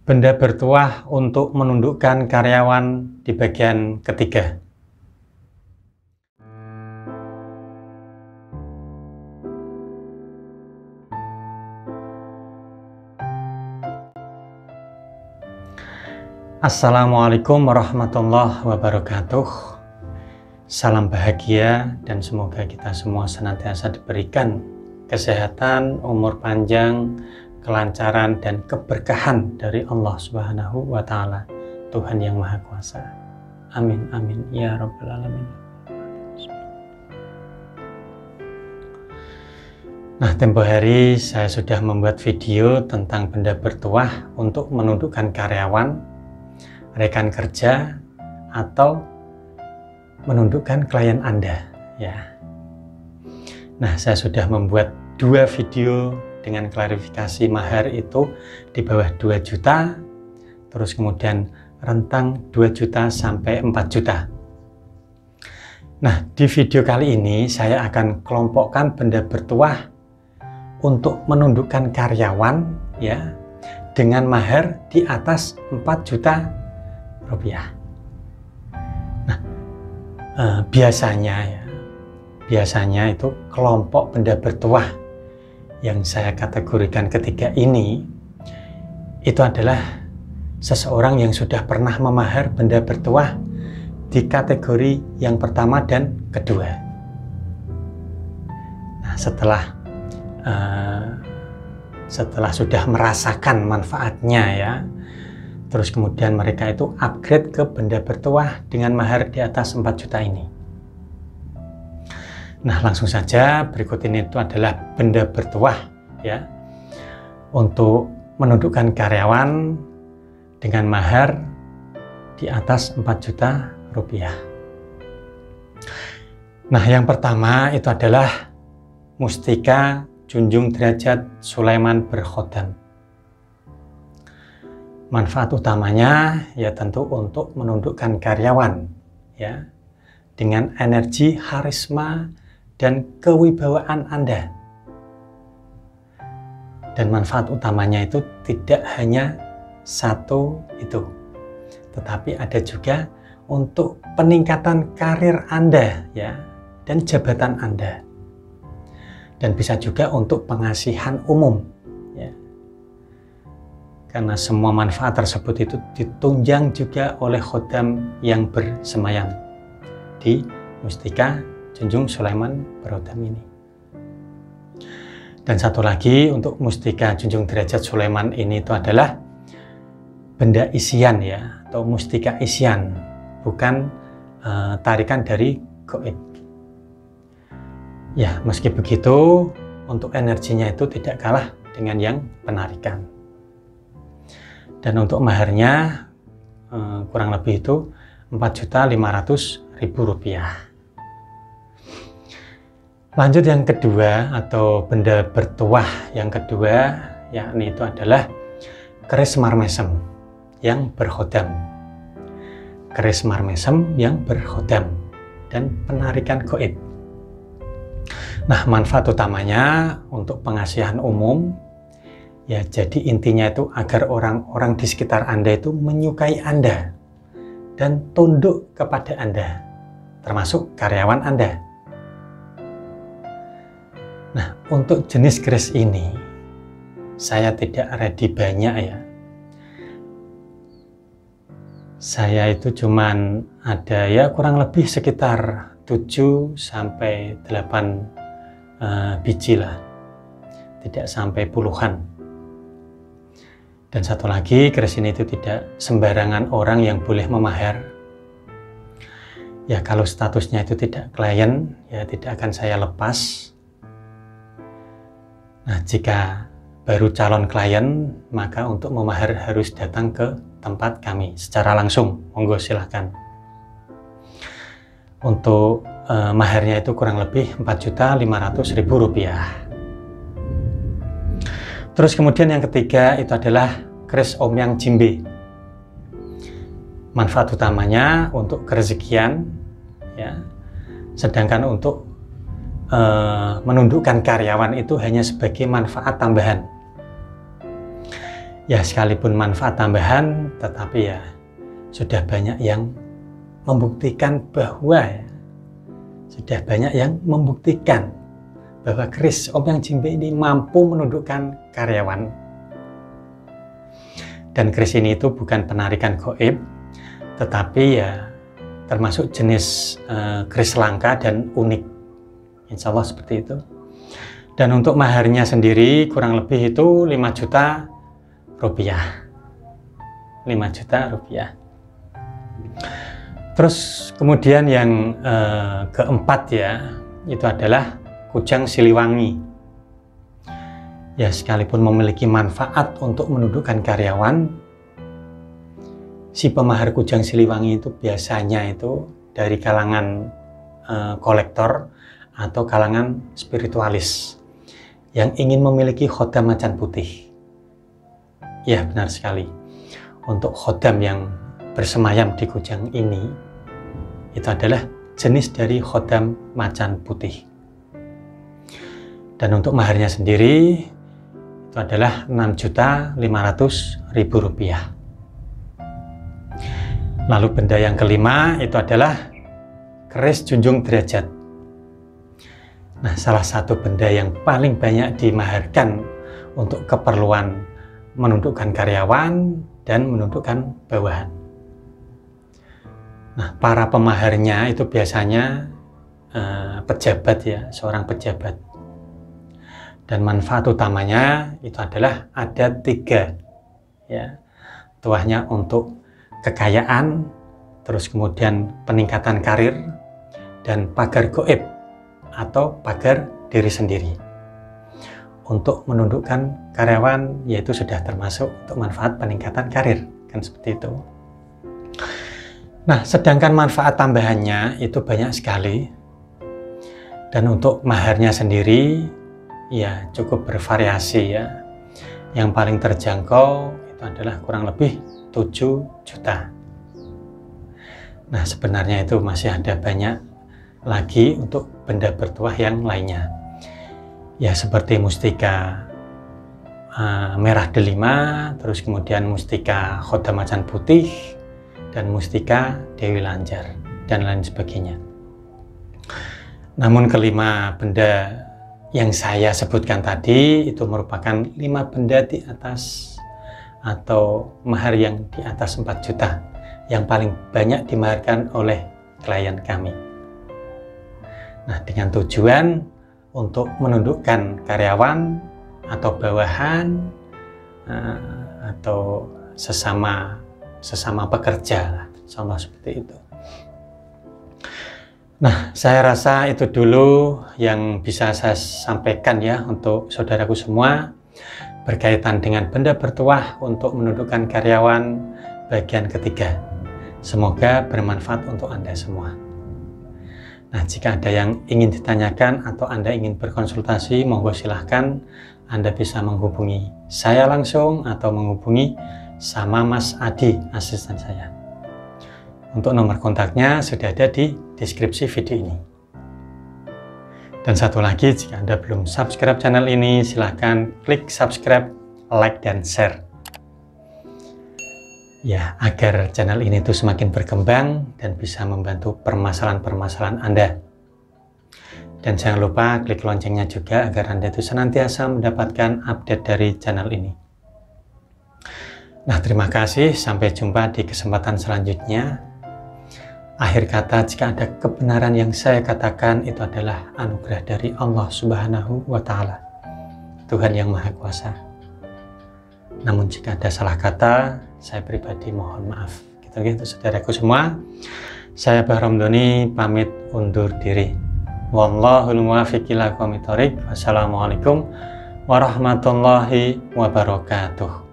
Benda bertuah untuk menundukkan karyawan di bagian ketiga. Assalamualaikum warahmatullahi wabarakatuh. Salam bahagia dan semoga kita semua senantiasa diberikan kesehatan, umur panjang, kelancaran dan keberkahan dari Allah Subhanahu wa Ta'ala, Tuhan yang Maha Kuasa. Amin amin ya rabbal alamin. Nah, tempo hari saya sudah membuat video tentang benda bertuah untuk menundukkan karyawan, rekan kerja, atau menundukkan klien Anda, ya. Nah, saya sudah membuat 2 video dengan klarifikasi mahar itu di bawah 2 juta, terus kemudian rentang 2 juta sampai 4 juta. Nah, di video kali ini saya akan kelompokkan benda bertuah untuk menundukkan karyawan, ya, dengan mahar di atas 4 juta rupiah. Nah, biasanya itu kelompok benda bertuah yang saya kategorikan ketiga ini itu adalah seseorang yang sudah pernah memahar benda bertuah di kategori yang pertama dan kedua. Nah, setelah sudah merasakan manfaatnya, ya, terus kemudian mereka itu upgrade ke benda bertuah dengan mahar di atas 4 juta ini. Nah, langsung saja berikut ini itu adalah benda bertuah, ya, untuk menundukkan karyawan dengan mahar di atas 4 juta rupiah. Nah, yang pertama itu adalah Mustika Junjung Derajat Sulaiman Berkhodam. Manfaat utamanya ya tentu untuk menundukkan karyawan, ya, dengan energi harisma dan kewibawaan Anda. Dan manfaat utamanya itu tidak hanya satu itu, tetapi ada juga untuk peningkatan karir Anda, ya, dan jabatan Anda. Dan bisa juga untuk pengasihan umum, ya. Karena semua manfaat tersebut itu ditunjang juga oleh khodam yang bersemayam di Mustika Junjung Sulaiman Berkhodam ini. Dan satu lagi untuk Mustika Junjung Derajat Sulaiman ini itu adalah benda isian, ya, atau mustika isian, bukan tarikan dari goib. Ya, meski begitu untuk energinya itu tidak kalah dengan yang penarikan. Dan untuk maharnya kurang lebih itu 4.500.000 rupiah. Lanjut yang kedua atau benda bertuah yang kedua, yakni itu adalah keris marmesem yang berkhodam. Keris marmesem yang berkhodam dan penarikan goib. Nah, manfaat utamanya untuk pengasihan umum, ya, jadi intinya itu agar orang-orang di sekitar Anda itu menyukai Anda dan tunduk kepada Anda, termasuk karyawan Anda. Nah, untuk jenis keris ini saya tidak ready banyak, ya. Saya itu cuman ada ya kurang lebih sekitar 7 sampai 8 biji lah, tidak sampai puluhan. Dan satu lagi, keris ini itu tidak sembarangan orang yang boleh memahar. Ya, kalau statusnya itu tidak klien, ya tidak akan saya lepas. Nah, jika baru calon klien, maka untuk memahar harus datang ke tempat kami secara langsung. Monggo silahkan. Untuk maharnya itu kurang lebih 4.500.000 rupiah. Terus kemudian yang ketiga itu adalah keris Omyang Jimbe. Manfaat utamanya untuk kerezekian, ya. Sedangkan untuk menundukkan karyawan itu hanya sebagai manfaat tambahan. Ya sekalipun manfaat tambahan, tetapi ya sudah banyak yang membuktikan bahwa keris Om Yang Jimbe ini mampu menundukkan karyawan. Dan keris ini itu bukan penarikan gaib, tetapi ya termasuk jenis keris langka dan unik. Insya Allah seperti itu. Dan untuk maharnya sendiri kurang lebih itu 5 juta rupiah. 5 juta rupiah. Terus kemudian yang keempat ya, itu adalah kujang siliwangi. Ya sekalipun memiliki manfaat untuk menundukkan karyawan, si pemahar kujang siliwangi itu biasanya itu dari kalangan kolektor atau kalangan spiritualis yang ingin memiliki khodam macan putih. Ya benar sekali. Untuk khodam yang bersemayam di kujang ini, itu adalah jenis dari khodam macan putih. Dan untuk maharnya sendiri itu adalah 6.500.000 rupiah. Lalu benda yang kelima itu adalah keris junjung derajat. Nah, salah satu benda yang paling banyak dimaharkan untuk keperluan menundukkan karyawan dan menundukkan bawahan. Nah, para pemaharnya itu biasanya pejabat ya, seorang pejabat. Dan manfaat utamanya itu adalah ada 3 ya. Tuahnya untuk kekayaan, terus kemudian peningkatan karir, dan pagar gaib atau pagar diri sendiri. Untuk menundukkan karyawan yaitu sudah termasuk untuk manfaat peningkatan karir, kan seperti itu. Nah, sedangkan manfaat tambahannya itu banyak sekali. Dan untuk maharnya sendiri ya cukup bervariasi ya. Yang paling terjangkau itu adalah kurang lebih 7 juta. Nah, sebenarnya itu masih ada banyak lagi untuk benda bertuah yang lainnya. Ya seperti mustika merah delima, terus kemudian mustika khodam macan putih, dan mustika Dewi Lanjar, dan lain sebagainya. Namun kelima benda yang saya sebutkan tadi itu merupakan 5 benda di atas atau mahar yang di atas 4 juta yang paling banyak dimaharkan oleh klien kami. Nah, dengan tujuan untuk menundukkan karyawan atau bawahan atau sesama pekerja lah, contoh seperti itu. Nah, saya rasa itu dulu yang bisa saya sampaikan ya untuk saudaraku semua berkaitan dengan benda bertuah untuk menundukkan karyawan bagian ketiga. Semoga bermanfaat untuk Anda semua. Nah, jika ada yang ingin ditanyakan atau Anda ingin berkonsultasi, monggo silahkan Anda bisa menghubungi saya langsung atau menghubungi sama Mas Adi, asisten saya. Untuk nomor kontaknya sudah ada di deskripsi video ini. Dan satu lagi, jika Anda belum subscribe channel ini, silahkan klik subscribe, like, dan share. Ya, agar channel ini tuh semakin berkembang dan bisa membantu permasalahan-permasalahan Anda. Dan jangan lupa klik loncengnya juga agar Anda itu senantiasa mendapatkan update dari channel ini. Nah, terima kasih. Sampai jumpa di kesempatan selanjutnya. Akhir kata, jika ada kebenaran yang saya katakan, itu adalah anugerah dari Allah Subhanahu wa Ta'ala, Tuhan yang Maha Kuasa. Namun jika ada salah kata, saya pribadi mohon maaf. Gitu saudaraku semua. Saya Bahrom Doni pamit undur diri. Wallahul muwaffiq ila aqwamit thoriq. Wassalamualaikum warahmatullahi wabarakatuh.